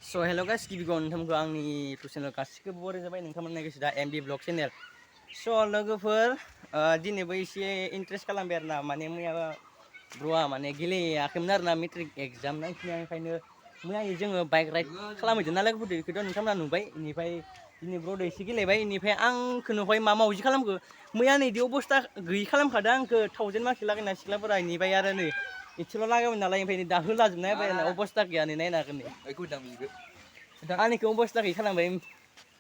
So hello guys, गिबियाव नोंथांमोनखौ आंनि YouTube channel गासिखौबो बराय जाबाय नोंथांमोन नायगासिनो दा एमबि ब्लग चेनेल। स' लोगोफोर दिनैबो एसे इन्ट्रेस्ट खालामबाय आरो ना माने मैया ब्र'आ माने गेलेयाखैमोन आरो ना मेट्रिक एग्जाम नांखिनाया ओंखायनो मैया जोङो बाइक राइड खालामहैदों ना लोगोफोरदो बेखौथ' नोंथांमोना नुबाय बेनिफ्राय दिनै ब्र'दो एसे गेलेबाय बेनिफ्राय आंखौ नुबाय मा मावजि खालामखो मैया नैदि अबस्था गैयि खालामखादों आंखौ 1000 मार्कि लागायना सिख्लाफोरा बेनिफ्राय आरो नै एसेल' लागायमोन नालाय ओमफ्राय दा होलाजोबना होबाय आरो अबस्था गैया नै नायनो हागोन नै आंनिखौ अबस्था गैयि खालामबाय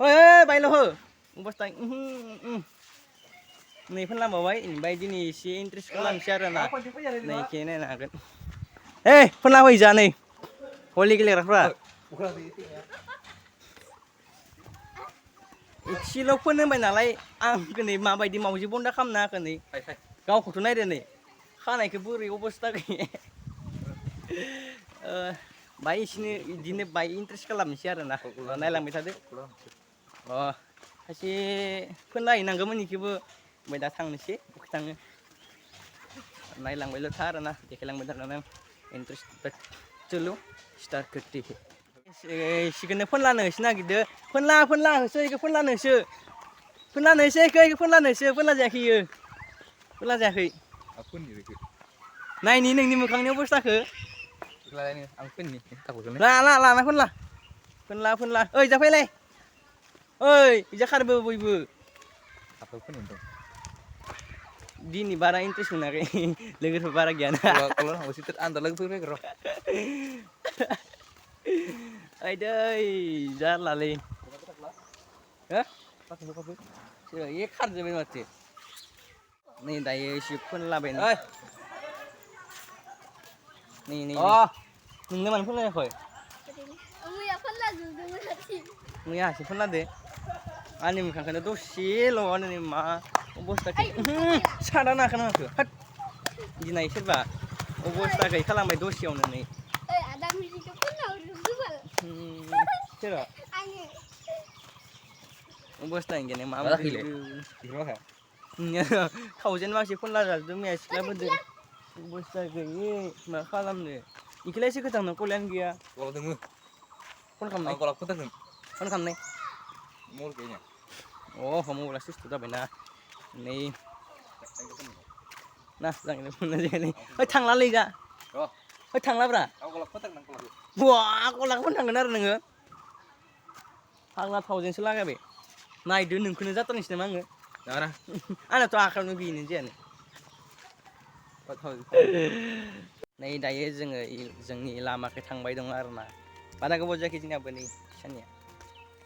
ओइ बायल' हो अबस्था नै फोनलांबावबाय ओमफ्राय दिनै एसे इन्ट्रेस्ट खालामनोसै आरो ना नै एखे नायनो हागोन ओइ फोनला फै जा नै भलि गेलेग्राफ्रा एसेल' फोन होबाय नालाय आंखौ नै माबायदि मावजि बन्दा खालामना होखो नै गावखौथ' नायदो नै खानायखौ बोरै अबस्था गैया बाय इसिनो बिदिनो बाय इन्ट्रेस्ट खालामनोसै आरो ना नायलांबाय थादो खायसे फोनला हैनांगौमोन बेखौबो ओमफ्राय दा थांनोसै बबेखि थाङो नायलांबायल' था आरो ना देखायलांबाय थागोन आं इन्ट्रेस्ट चलो स्टार्ट करते हैं सिखौनो फोनलानो होसो नागिरदो फोनला होसो इखौ फोनलानो होसो इखौ फोनलानो होसो फोनला जायाखै इयो फोनला जायाखै नायनि नोंनि मोखांनि अबस्थाखौ लाना फोनला ओइ जा फैलाय ओइ इजा खारबो बयबो दिनै बारा इन्ट्रेस्ट मोनाखै लोगोफोर बारा गैयाना आयदै जारलालै ए खारजोब्बाय माथो नै दायो एसे फोनलाबाय नै नोंनो मानो फोनलायाखै मैया हारसिं फोनलादो आंनि मोखांखौनो दसेल' मा अबस्था सादा नाखोना माखो हाट गिनाय सोरबा अबस्था गैयै खालामबाय दसेयावनो नै सोरो अबस्था गैया मा 1000 मार्कसि फोनला जाजोबदों मैया सिख्लाफोरजों अबस्था गैयै मा खालामनो इखौलाय एसे गोजान कलायानो गैया फन खालामनाय मबाइला सुइस जाबायना नै ना जागोन फोनना जायाखै ओइ थांलालै जा ओइ थांलाब्रा बवा गलाखौ फोन थांगोन आरो नोङो फाग्ला 1000सो लागायबाय नायदो नोंखौनो जाथारनोसै नामा आङो आंनाथ' आखायावनो गैयिनो जायानो नै दायो जोङो जोंनि लामाखै थांबाय दं आरो ना बारा गोबाव जायाखै जोंनियाबो नै साननिया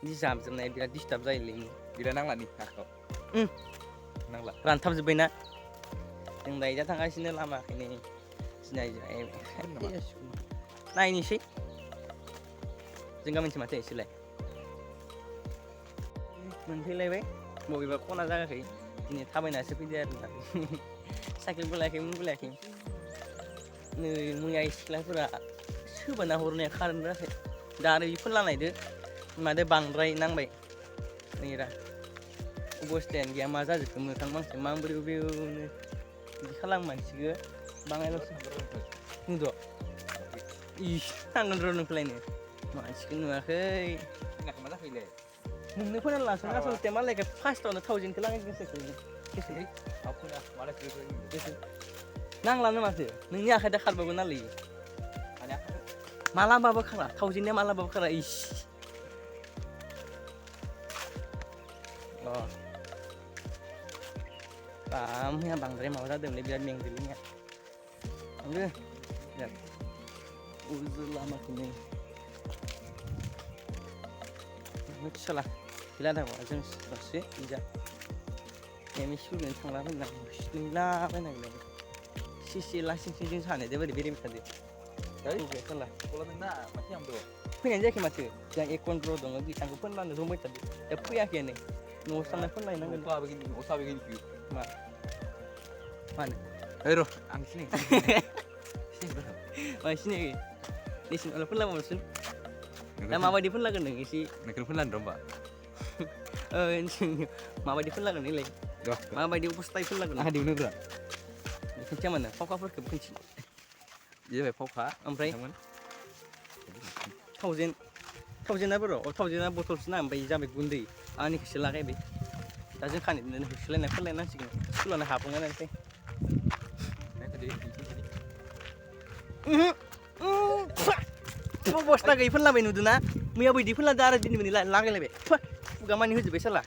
बिदि जाबजोबनाय बिराद डिस्टार्ब जायोलै बिराद नांलानि आखायाव नांला रानथाबजोब्बायना जों दायो दा थांगासिनो लामाखैनो नायनोसै जों गामिनिसो माथो एसेलाय मोनफैलायबाय बबेबा खना जायाखै दिनै थाबायनासो फैदो आरो ना साइकेलबो लायाखै नै मैया सिख्लाफोरा सोबाना हरनाया खारेन्ट राखै दा आरो फोनला नायदो मादो बांद्राय नांबाय नै रा अबस्थायानो गैया मा जाजोबखो मोखां मानसि माबोरै बबेयावनो बिदि खालामो मानसिखौ बाङायल'सो नुद' इस थांगोन र' नोंखौलायनो मानसिखौ नुवाखै मा जाखैलै नोंनो फोनानलासो आसलथे मालायखौ फार्स्टआवनो 1000खौ लागायग्रोसै नांलानो माथो नोंनि आखाइदा खारबाबो नालाय मालाबाबो खारा 1000निया मालाबाबो खारा इस मैया बांद्राय माबा जादोंलै बिराद मेंदोलै मैया थांदो बिराद लामाखौनो मिथिला गैला दाबा जों दसे बिजा एम स्कुलजों थांलाबायनांगौ सिसि लासिंसिं जों सानैजों बोरै बेरायबाय थादो फैनायानो जायाखै माथो जों 1 घन्टा दङ बिथांखौ फोनलानो रंबाय थादो दा फैयाखैयानो न'आव थांना फोनलायनांगोन मानो र' आं सिनायाखै नोंसिनावलाय फोनलाबावनोसै दा माबायदि फोनलागोन नों एसे नोंखौनो फोनलानो र'बा माबायदि फोनलागोन नोंलाय माबायदि अबस्थायै फोनलागोन आंहा दिहुनोब्रा खोन्थिया मानो फावखाफोरखौबो खोन्थि बे जाबाय फावखा ओमफ्राय 1000 थावजेना बर' थावजेना बथलसोना ओमफ्राय जाबाय गुन्दै आंनिखौसो लागायबाय दा जों खानिजोंनो होसोलायना फोलायनांसिगोन स्कुलावनो हाबलांनानैसै बस्था गैयै फोनलाबाय नुदोंना मैयाबो बिदि फोनलादों आरो दिनै लागायलायबाय खुगा मानि होजोब्बाय साला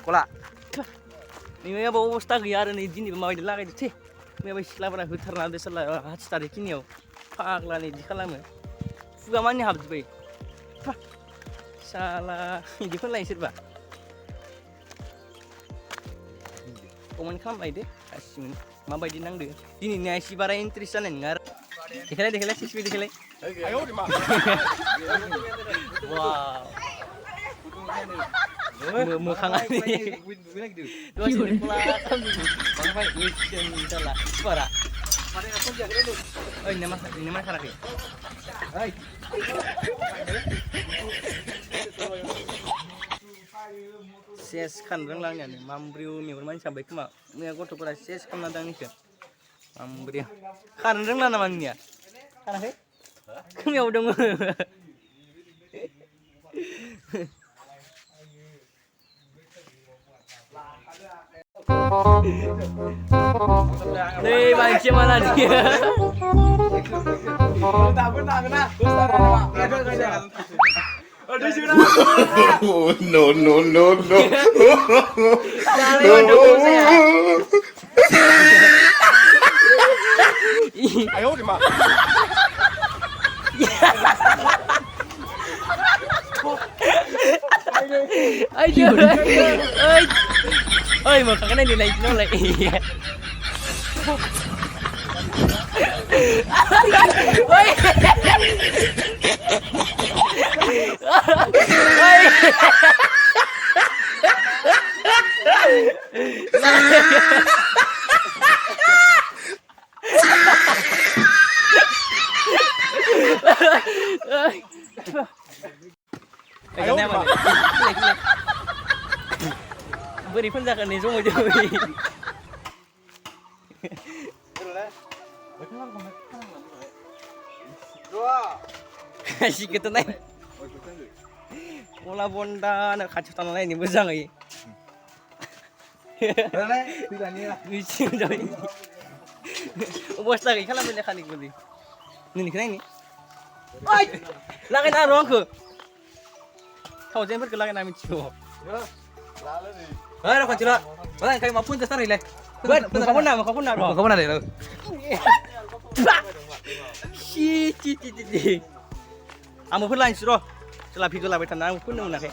गला मैयाबो अबस्था गैया आरो नै दिनैबो माबायदि लागायदो थै मैयाबो सिख्लाफोरा होथारना होदो साला हाथिथारिखिनियाव फाग्लानि बिदि खालामो खुगा मानि हाबजोब्बाय साला बिदि फोनलायो सोरबा कमेन्ट खालामलायदो गासिबो माबायदि नांदो दिनैनिया एसे बारा इन्ट्रेस्ट जानाय नङा आरो देखायलाय सिक्सपि देखायलाय मोखाङा खाराखै सेस खानो रोंला आंनियानो मामब्रियाव मेगन मानि साब्बाय खोमा मैया गथ'फोरा सेस खालामना दों आंनिखौ मामब्रिया खानो रोंला नामा आंनिया खानाखै खोमायाव दङ नै मानसिया माला dia No, no, no, no. Ai ôi mà. Ơi chưa ơi ơi mà cái này điều này nó lại ơi cái này mà bữa đi phân ra cái này xong rồi chơi sih gitu nih bola bonda nak kacau tanah lain ini besar lagi lucu jadi bos lagi kalau punya kali beli ini kena ini oi lagi naruh aku kau jangan berkelak namin cium Ada kan cila. Mana kayak maupun dasar ile. kau pun naruh Kau mana deh? si Amo pun lain suruh setelah video lah betul, aku pun nak